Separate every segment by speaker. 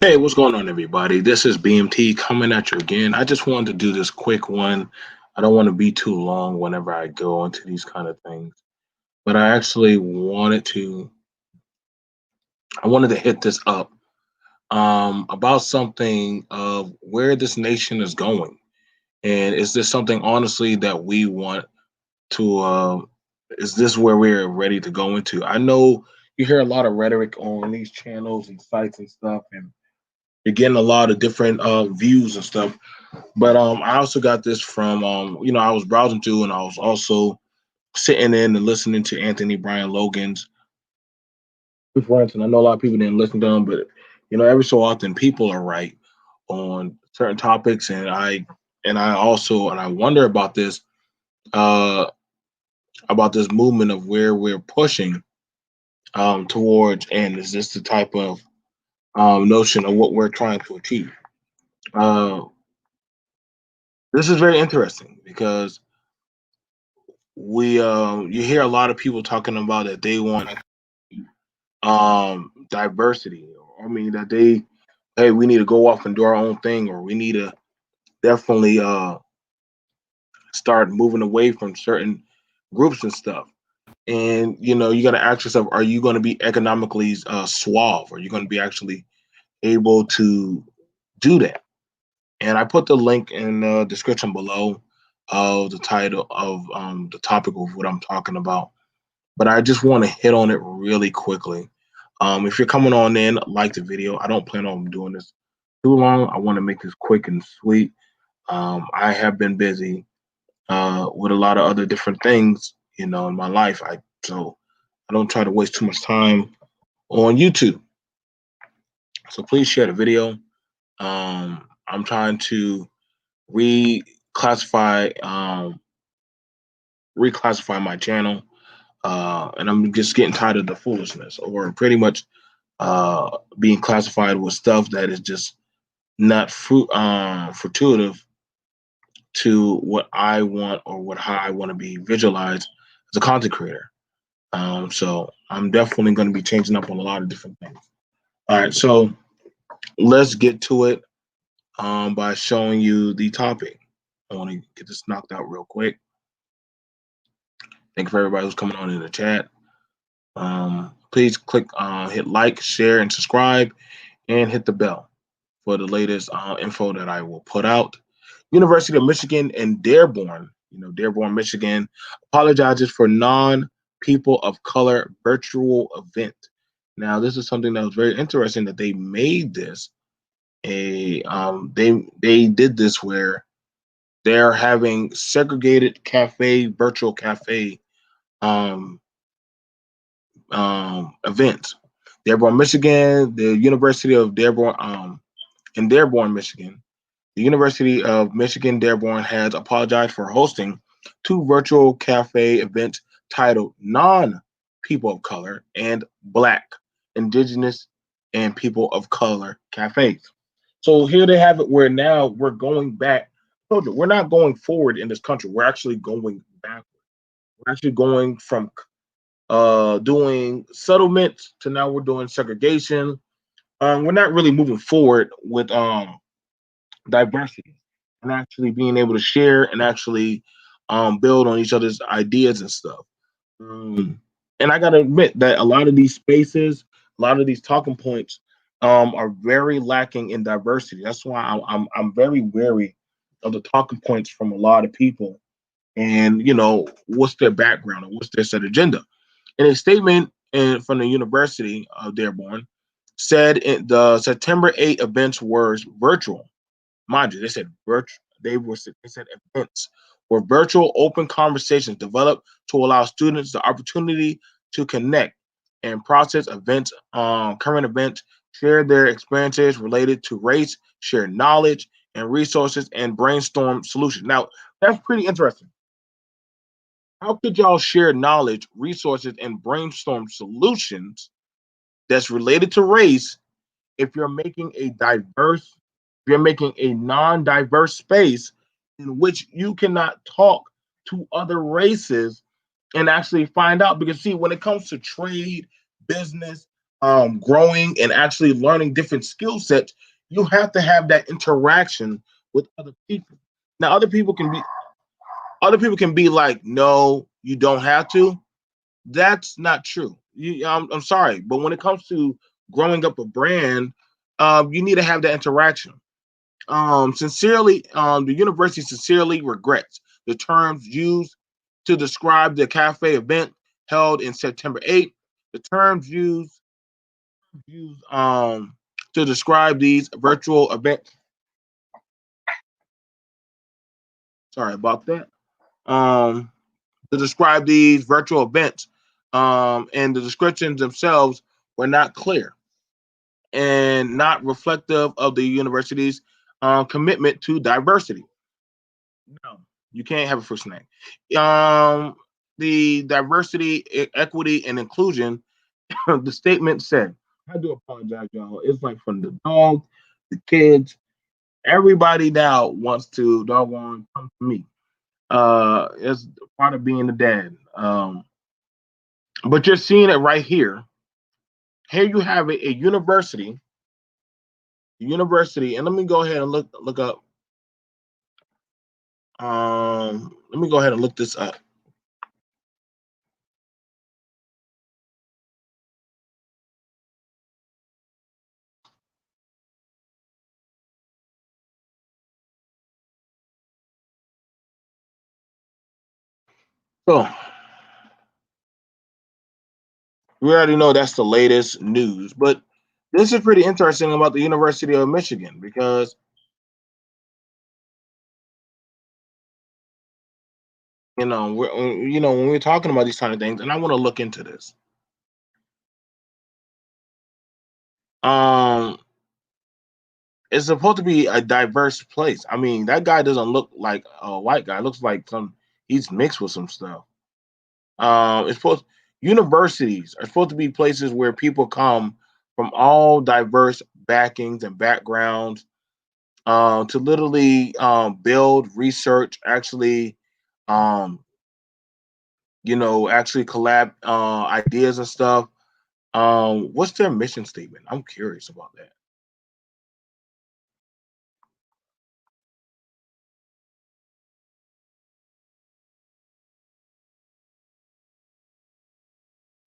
Speaker 1: Hey, what's going on, everybody? This is BMT coming at you again. I just wanted to do this quick one. I don't want to be too long whenever I go into these kind of things, but I actually wanted to hit this up about something of where this nation is going, and is this something honestly that we want to? Is this where we're ready to go into? I know you hear a lot of rhetoric on these channels and sites and stuff, and you're getting a lot of different views and stuff. But I also got this from I was browsing through, and I was also sitting in and listening to Anthony Brian Logan's conference. And I know a lot of people didn't listen to him, but every so often people are right on certain topics, and I wonder uh, about this movement of where we're pushing towards, and is this the type of notion of what we're trying to achieve? Uh, this is very interesting because we you hear a lot of people talking about that they want diversity, or I mean that they, hey, we need to go off and do our own thing, or we need to definitely start moving away from certain groups and stuff. And you got to ask yourself, are you going to be economically suave? Are you going to be actually able to do that? And I put the link in the description below of the title of the topic of what I'm talking about, but I just want to hit on it really quickly. If you're coming on in, like the video. I don't plan on doing this too long. I want to make this quick and sweet. I have been busy with a lot of other different things, in my life. So I don't try to waste too much time on YouTube. So please share the video. I'm trying to reclassify reclassify my channel, and I'm just getting tired of the foolishness, or pretty much being classified with stuff that is just not fortuitive to what I want, or what how I want to be visualized as a content creator. So I'm definitely going to be changing up on a lot of different things. All right, so let's get to it by showing you the topic. I want to get this knocked out real quick. Thank you for everybody who's coming on in the chat. Please click, hit like, share, and subscribe, and hit the bell for the latest info that I will put out. University of Michigan and Dearborn, Dearborn, Michigan, apologizes for non-people of color virtual event. Now, this is something that was very interesting that they made this they did this where they're having segregated cafe, virtual cafe um, events. Dearborn, Michigan, the University of Dearborn, in Dearborn, Michigan, the University of Michigan Dearborn has apologized for hosting two virtual cafe events titled Non People of Color and Black, Indigenous, and People of Color Cafes. So here they have it where now we're going back. We're not going forward in this country. We're actually going backward. We're actually going from doing settlements to now we're doing segregation. We're not really moving forward with diversity and actually being able to share and actually build on each other's ideas and stuff. Um, and I got to admit that a lot of these spaces, a lot of these talking points are very lacking in diversity. That's why I'm very wary of the talking points from a lot of people, and what's their background or what's their set agenda. In a statement from the University of Dearborn, said the September 8 events were virtual. Mind you, they said virtual. They said events were virtual open conversations developed to allow students the opportunity to connect and process events, current events, share their experiences related to race, share knowledge and resources, and brainstorm solutions. Now, that's pretty interesting. How could y'all share knowledge, resources, and brainstorm solutions that's related to race if you're making a diverse, if you're making a non-diverse space in which you cannot talk to other races and actually find out? Because see, when it comes to trade, business, growing and actually learning different skill sets, you have to have that interaction with other people. Now, other people can be like, no, you don't have to. That's not true. I'm sorry, but when it comes to growing up a brand, you need to have that interaction. The university sincerely regrets the terms used to describe the cafe event held in September 8th. The terms used to describe these virtual events. Sorry about that. Um, to describe these virtual events, and the descriptions themselves were not clear and not reflective of the university's commitment to diversity. No, you can't have a fruit snack. Um, the diversity, equity, and inclusion. The statement said, "I do apologize, y'all. It's like from the dogs, the kids, everybody now wants to doggone come to me. It's part of being a dad. But you're seeing it right here. Here you have a university, and let me go ahead and look up. Let me go ahead and look this up. So we already know that's the latest news, but this is pretty interesting about the University of Michigan because when we're talking about these kind of things, and I want to look into this. Um, it's supposed to be a diverse place. I mean, that guy doesn't look like a white guy. It looks like he's mixed with some stuff. It's supposed Universities are supposed to be places where people come from all diverse backings and backgrounds to literally build, research, um, actually collab ideas and stuff. What's their mission statement? I'm curious about that.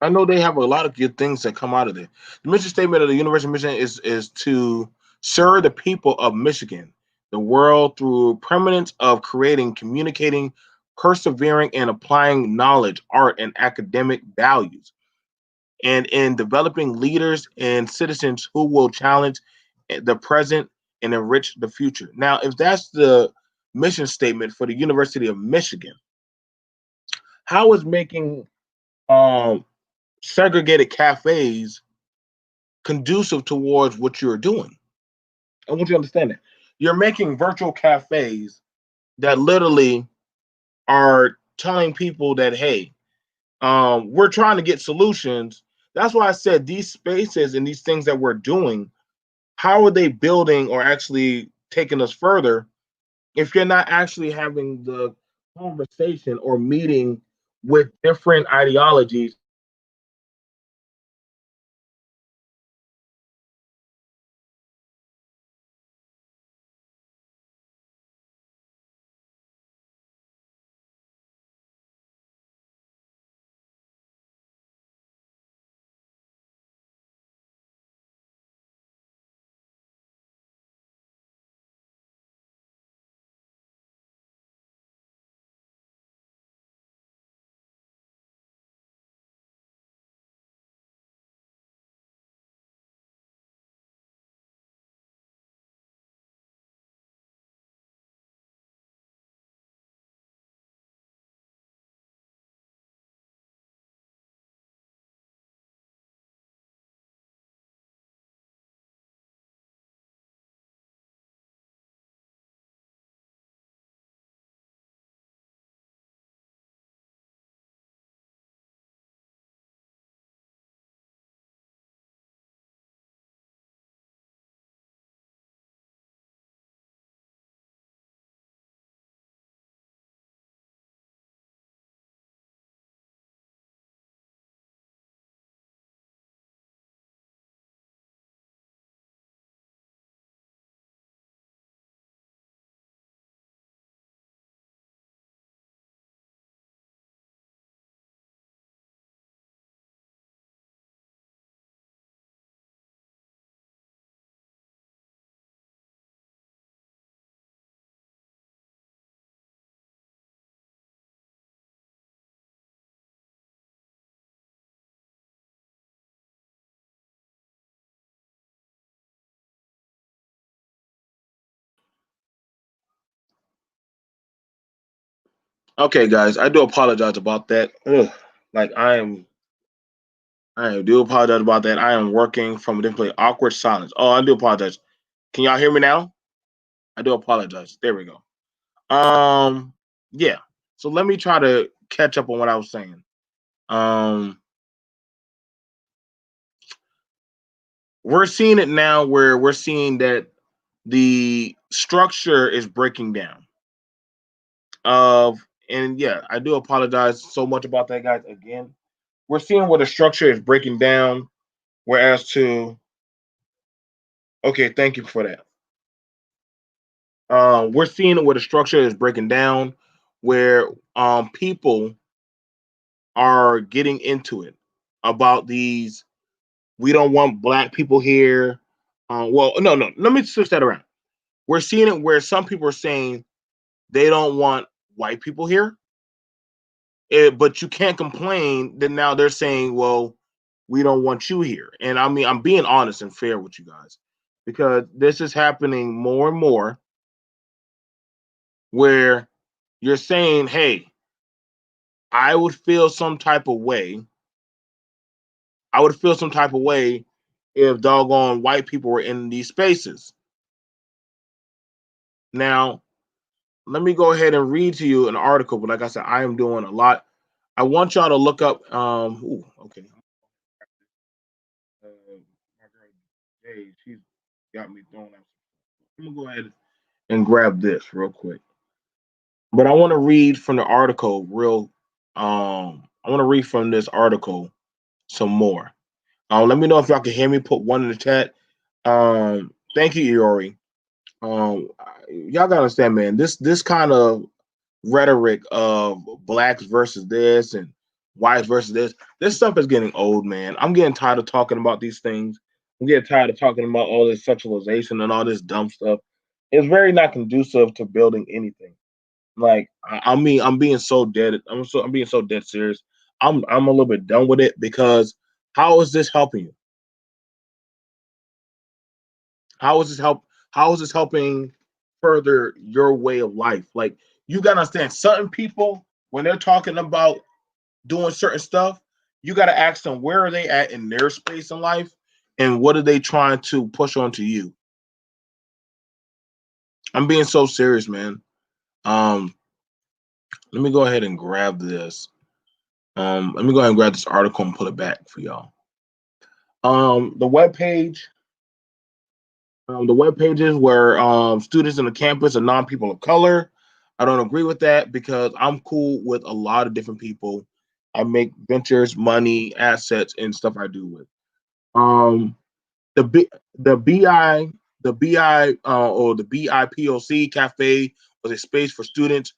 Speaker 1: I know they have a lot of good things that come out of it. The mission statement of the University of Michigan is to serve the people of Michigan, the world through permanence of creating, communicating, persevering, and applying knowledge, art, and academic values, and in developing leaders and citizens who will challenge the present and enrich the future. Now, if that's the mission statement for the University of Michigan, how is making um, segregated cafes conducive towards what you're doing? I want you to understand that. You're making virtual cafes that literally are telling people that, hey, we're trying to get solutions. That's why I said these spaces and these things that we're doing, how are they building or actually taking us further if you're not actually having the conversation or meeting with different ideologies? Okay, guys, I do apologize about that. Ugh, like I do apologize about that. I am working from a different place. Awkward silence. Oh, I do apologize. Can y'all hear me now? I do apologize. There we go. Um, yeah. So let me try to catch up on what I was saying. Um, we're seeing it now where we're seeing that the structure is breaking down. And yeah, I do apologize so much about that, guys. Again, we're seeing where the structure is breaking down. Whereas to okay, thank you for that. We're seeing where the structure is breaking down, where people are getting into it about these. We don't want black people here. Well, no, no. Let me switch that around. We're seeing it where some people are saying they don't want white people here, but you can't complain that now they're saying, well, we don't want you here. And I mean, I'm being honest and fair with you guys because this is happening more and more where you're saying, hey, I would feel some type of way. I would feel some type of way if doggone white people were in these spaces. Now, let me go ahead and read to you an article, but like I said, I am doing a lot. I want y'all to look up. Okay. My girl Jay, she's got me thrown out. I'm gonna go ahead and grab this real quick. But I want to read from the article real. I want to read from this article some more. Let me know if y'all can hear me. Put one in the chat. Thank you, Iori. Y'all gotta understand, man. This kind of rhetoric of blacks versus this and whites versus this. This stuff is getting old, man. I'm getting tired of talking about these things. I'm getting tired of talking about all this sexualization and all this dumb stuff. It's very not conducive to building anything. Like I mean, I'm being so dead. I'm being so dead serious. I'm a little bit done with it because how is this helping you? How is this help? How is this helping further your way of life? Like you gotta understand, certain people when they're talking about doing certain stuff, you gotta ask them where are they at in their space in life, and what are they trying to push onto you. I'm being so serious, man. Um, let me go ahead and grab this. Let me go ahead and grab this article and pull it back for y'all. The web page. The web pages where students in the campus are non-people of color. I don't agree with that because I'm cool with a lot of different people. I make ventures, money, assets, and stuff I do with. Um, the B, the BI, the BI or the BIPOC cafe was a space for students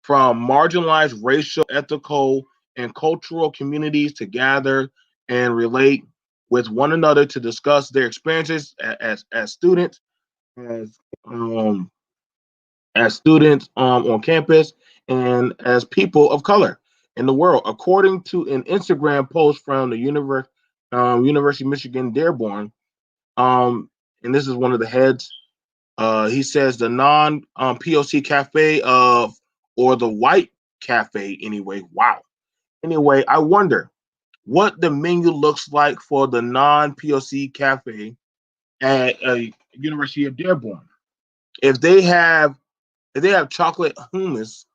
Speaker 1: from marginalized racial, ethical, and cultural communities to gather and relate with one another to discuss their experiences as students as um, as students on campus and as people of color in the world, according to an Instagram post from the University of Michigan Dearborn. And this is one of the heads. He says the non POC cafe of or the white cafe anyway. Wow. Anyway, I wonder what the menu looks like for the non POC cafe at University of Dearborn. If they have If they have chocolate hummus,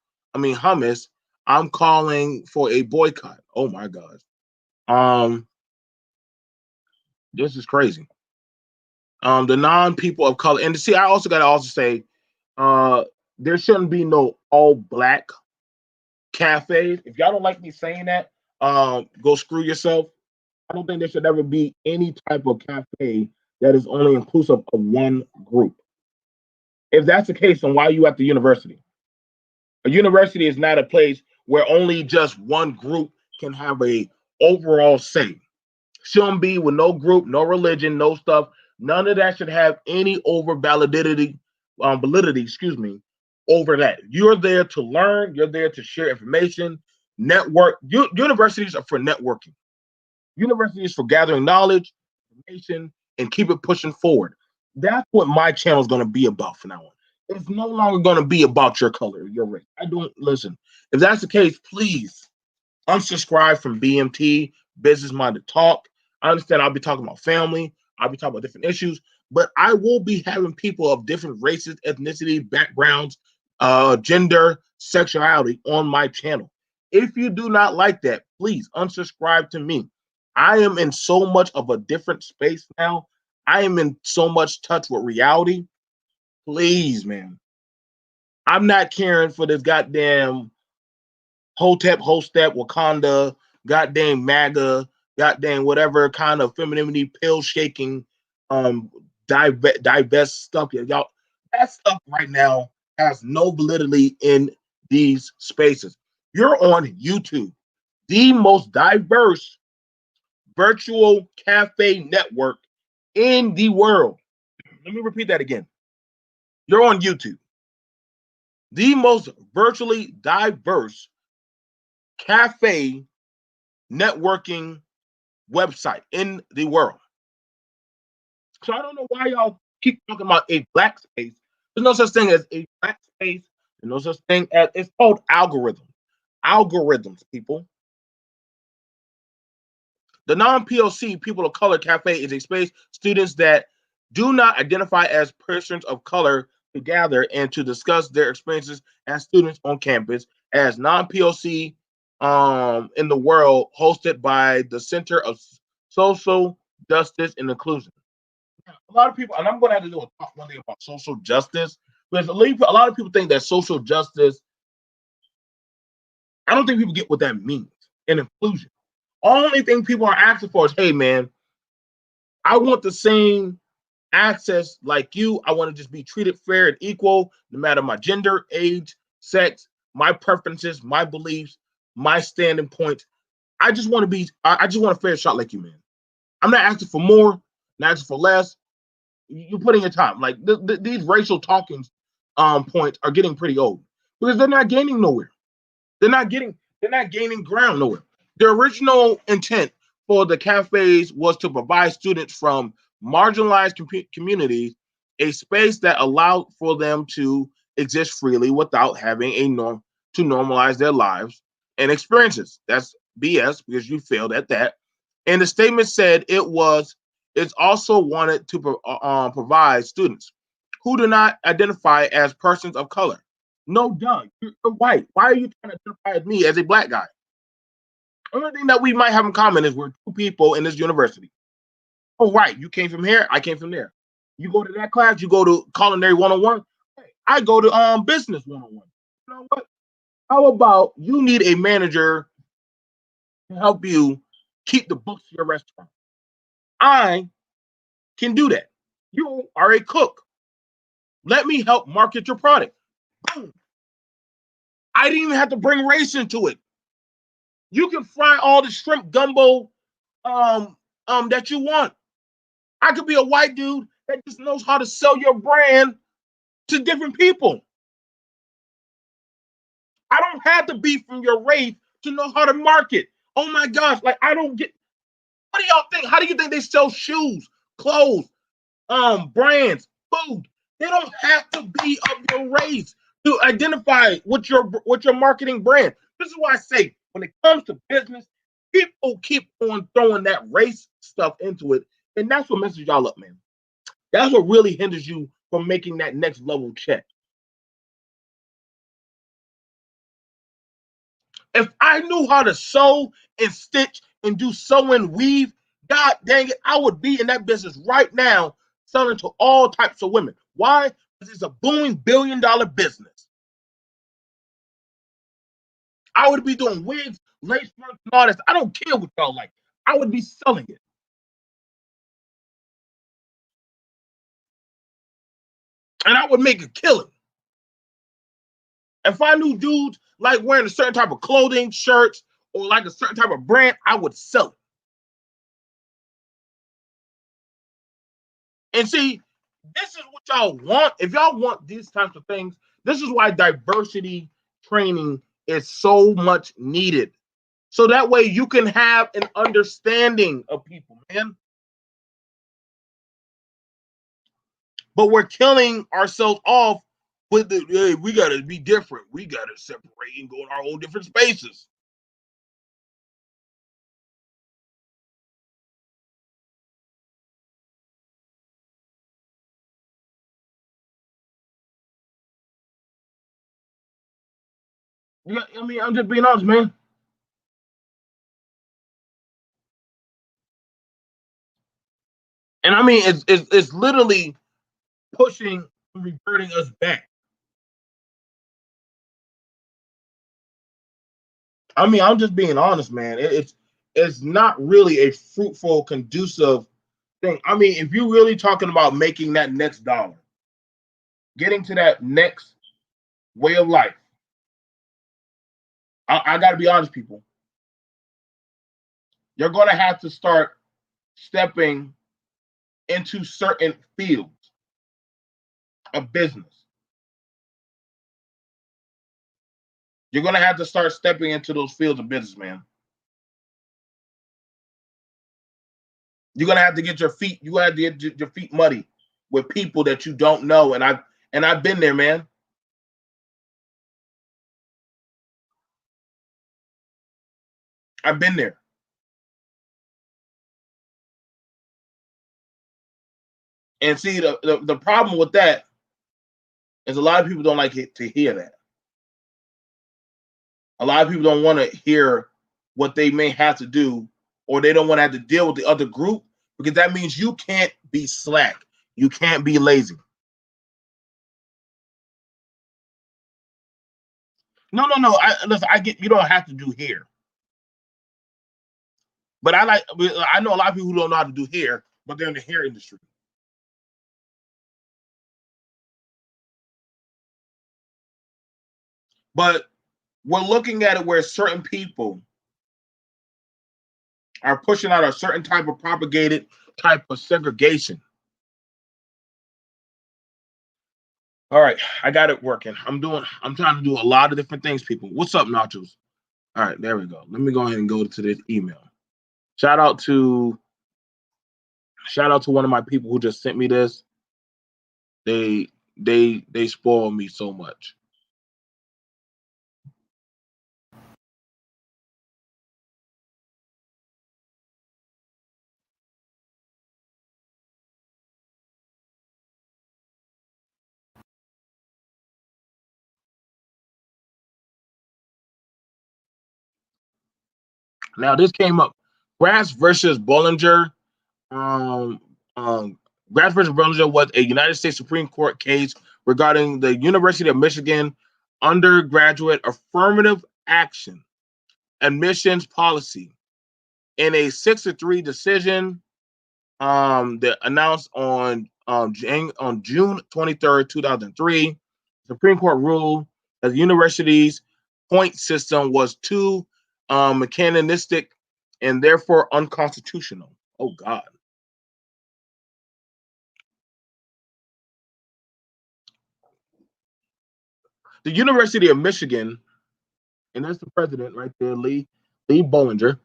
Speaker 1: I'm calling for a boycott. Oh my god. Um, this is crazy. The non people of color, and see, I also got to also say, uh, there shouldn't be no all black cafes. If y'all don't like me saying that, go screw yourself. I don't think there should ever be any type of cafe that is only inclusive of one group. If that's the case, then why are you at the university? A university is not a place where only just one group can have a overall say. Shouldn't be with no group, no religion, no stuff. None of that should have any over validity, excuse me, over that. You're there to learn. You're there to share information, network. Universities are for networking. Universities for gathering knowledge, information, and keep it pushing forward. That's what my channel is going to be about from now on. It's no longer going to be about your color, your race. I don't listen. If that's the case, please unsubscribe from BMT, Business Minded Talk. I understand I'll be talking about family, I'll be talking about different issues, but I will be having people of different races, ethnicity, backgrounds, gender, sexuality on my channel. If you do not like that, please unsubscribe to me. I am in so much of a different space now. I am in so much touch with reality. Please, man. I'm not caring for this goddamn Hotep, Hostep, Wakanda, goddamn MAGA, goddamn whatever kind of femininity pill shaking, divest stuff. Y'all, that stuff right now has no validity in these spaces. You're on YouTube, the most diverse virtual cafe network in the world. Let me repeat that again. You're on YouTube, the most virtually diverse cafe networking website in the world. So I don't know why y'all keep talking about a black space. There's no such thing as a black space. There's no such thing as it's called algorithm. Algorithms, people. The non-POC People of Color Cafe is a space students that do not identify as persons of color to gather and to discuss their experiences as students on campus as non-POC in the world, hosted by the Center of Social Justice and Inclusion. A lot of people, and I'm going to have to do a talk one day about social justice, because a lot of people think that social justice, I don't think people get what that means, and inclusion. Only thing people are asking for is, hey, man, I want the same access like you. I want to just be treated fair and equal, no matter my gender, age, sex, my preferences, my beliefs, my standing points. I just want a fair shot like you, man. I'm not asking for more, not asking for less. You put in your time. Like these racial talking points are getting pretty old because they're not gaining nowhere. They're not gaining ground nowhere. The original intent for the cafes was to provide students from marginalized communities a space that allowed for them to exist freely without having a norm to normalize their lives and experiences. That's BS because you failed at that. And the statement said it's also wanted to provide students who do not identify as persons of color. No, duh, you're white. Why are you trying to identify as me as a black guy? The only thing that we might have in common is we're two people in this university. Oh, right. You came from here. I came from there. You go to that class. You go to culinary 101. I go to business 101. You know what? How about you need a manager to help you keep the books to your restaurant? I can do that. You are a cook. Let me help market your product. Boom. I didn't even have to bring race into it. You can fry all the shrimp gumbo that you want. I could be a white dude that just knows how to sell your brand to different people. I don't have to be from your race to know how to market. Oh my gosh, like I don't get. What do y'all think? How do you think they sell shoes, clothes, brands, food? They don't have to be of your race to identify with your marketing brand. This is why I say when it comes to business, people keep on throwing that race stuff into it, and that's what messes y'all up, man. That's what really hinders you from making that next level check. If I knew how to sew and stitch and do sew and weave, God dang it, I would be in that business right now selling to all types of women. Why? Because it's a booming $1 billion business. I would be doing wigs, lace fronts, and all this. I don't care what y'all like. I would be selling it. And I would make a killing. If I knew dudes like wearing a certain type of clothing, shirts, or like a certain type of brand, I would sell it. And see, this is what y'all want. If y'all want these types of things, this is why diversity training is so much needed. So that way you can have an understanding of people, man. But we're killing ourselves off But hey, we gotta be different. We gotta separate and go in our own different spaces. Yeah, I mean, I'm just being honest, man. And I mean, it's literally pushing, reverting us back. I mean, I'm just being honest, man. It's not really a fruitful, conducive thing. I mean, if you're really talking about making that next dollar, getting to that next way of life, I got to be honest, people. You're going to have to start stepping into certain fields of business. You're going to have to start stepping into those fields of business, man. You're going to have to get your feet. You have to get your feet muddy with people that you don't know. And I've been there, man. I've been there. And see, the problem with that is a lot of people don't like it to hear that. A lot of people don't want to hear what they may have to do, or they don't want to have to deal with the other group, because that means you can't be slack. You can't be lazy. No, no, no. Listen, I get you don't have to do hair, but I know a lot of people who don't know how to do hair, but they're in the hair industry. But we're looking at it where certain people are pushing out a certain type of propagated type of segregation. All right, I got it working. I'm trying to do a lot of different things, people. What's up, Nachos? All right, there we go. Let me go ahead and go to this email. Shout out to shout out to one of my people who just sent me this. They spoil me so much. Now this came up. Grass versus Bollinger. Um, um, Grass versus Bollinger was a United States Supreme Court case regarding the University of Michigan undergraduate affirmative action admissions policy. In a 6-3 decision, that announced on June 23rd, 2003, the Supreme Court ruled that the university's point system was too mechanistic and therefore unconstitutional. Oh God. The University of Michigan, and that's the president right there, Lee Bollinger.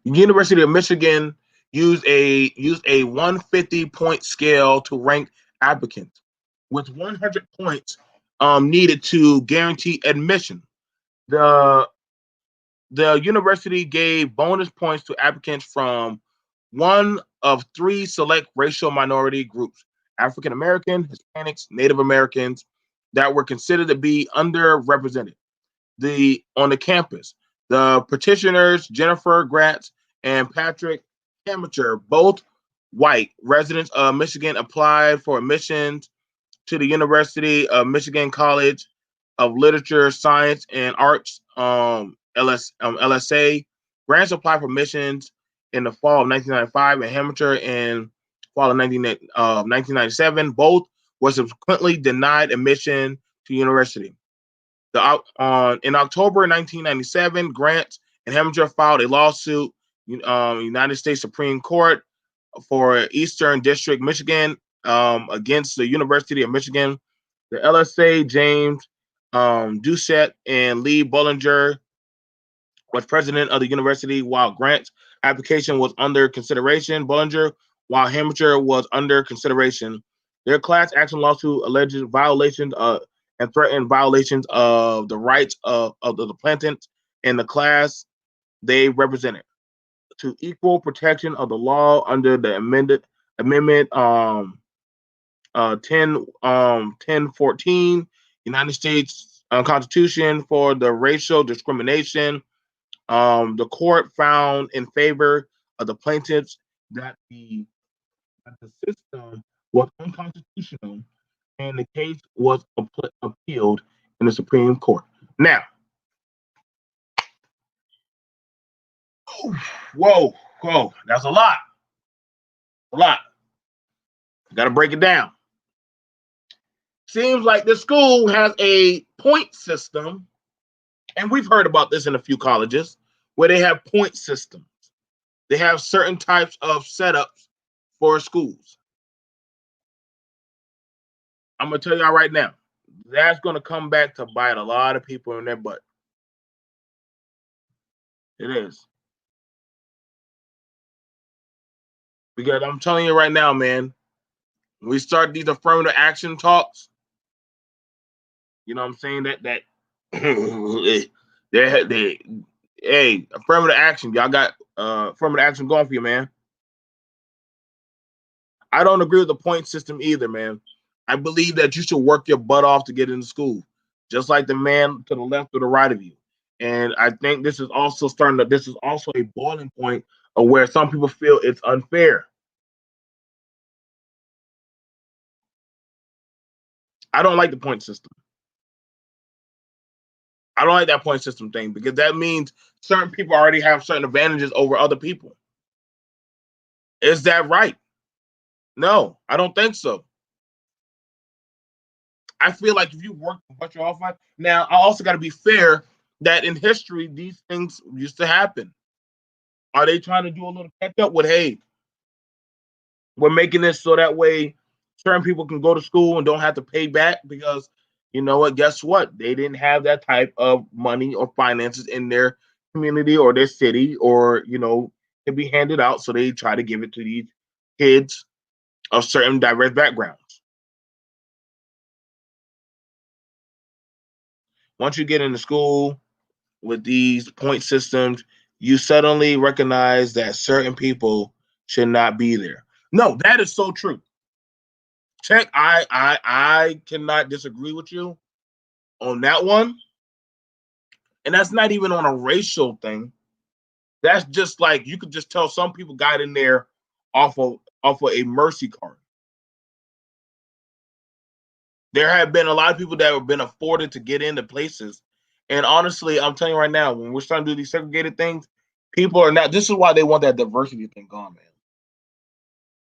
Speaker 1: The University of Michigan used a 150 point scale to rank applicants, with 100 points needed to guarantee admission. The the university gave bonus points to applicants from one of three select racial minority groups: African American, Hispanics, Native Americans, that were considered to be underrepresented on the campus. The petitioners, Jennifer Gratz and Patrick Amateur, both white residents of Michigan, applied for admissions to the University of Michigan College of Literature, Science, and Arts, LSA. Grants applied for admissions in the fall of 1995 and Amateur in fall of 1997. Both were subsequently denied admission to university. In October 1997, Grant and Heminger filed a lawsuit, United States Supreme Court for Eastern District, Michigan, against the University of Michigan. The LSA, James Doucette and Lee Bollinger was president of the university while Grant's application was under consideration. Bollinger, while Heminger was under consideration. Their class action lawsuit alleges violations and threatened violations of the rights of the plaintiffs in the class they represented to equal protection of the law under the amendment 1014 United States Constitution for the racial discrimination. The court found in favor of the plaintiffs that the system was unconstitutional and the case was appealed in the Supreme Court. Now, whoa, whoa, that's a lot. A lot. Got to break it down. Seems like the school has a point system, and we've heard about this in a few colleges where they have point systems. They have certain types of setups for schools. I'm gonna tell y'all right now, that's gonna come back to bite a lot of people in their butt. It is. Because I'm telling you right now, man, when we start these affirmative action talks, you know what I'm saying? That they hey, affirmative action. Y'all got affirmative action going for you, man. I don't agree with the point system either, man. I believe that you should work your butt off to get into school, just like the man to the left or the right of you. And I think this is also this is also a boiling point of where some people feel it's unfair. I don't like the point system. I don't like that point system thing because that means certain people already have certain advantages over other people. Is that right? No, I don't think so. I feel like if you work but your off life, now I also got to be fair that in history these things used to happen. Are they trying to do a little catch up with, hey, we're making this so that way certain people can go to school and don't have to pay back because you know what? Guess what? They didn't have that type of money or finances in their community or their city, or to be handed out. So they try to give it to these kids of certain diverse backgrounds. Once you get into school with these point systems, you suddenly recognize that certain people should not be there. No, that is so true. Check, I cannot disagree with you on that one. And that's not even on a racial thing. That's just like you could just tell some people got in there off of a mercy card. There have been a lot of people that have been afforded to get into places. And honestly, I'm telling you right now, when we're starting to do these segregated things, people are not. This is why they want that diversity thing gone, man.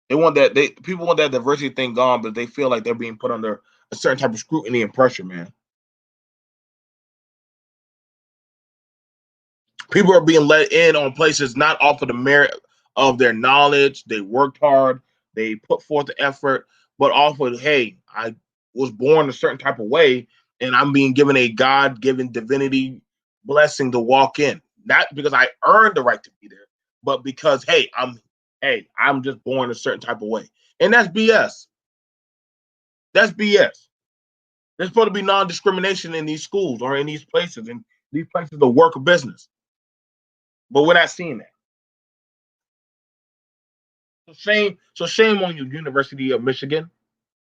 Speaker 1: They want that. People want that diversity thing gone, but they feel like they're being put under a certain type of scrutiny and pressure, man. People are being let in on places not off of the merit of their knowledge. They worked hard, they put forth the effort, but off of, hey, I was born a certain type of way, and I'm being given a God-given divinity blessing to walk in. Not because I earned the right to be there, but because I'm just born a certain type of way. And that's BS. That's BS. There's supposed to be non-discrimination in these schools or in these places, and these places of work or business. But we're not seeing that. So shame on you, University of Michigan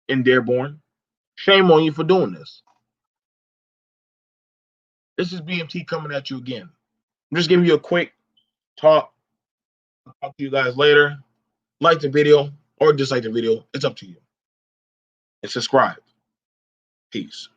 Speaker 1: in Dearborn. Shame on you for doing this. This is BMT coming at you again. I'm just giving you a quick talk. I'll talk to you guys later. Like the video or dislike the video. It's up to you. And subscribe. Peace.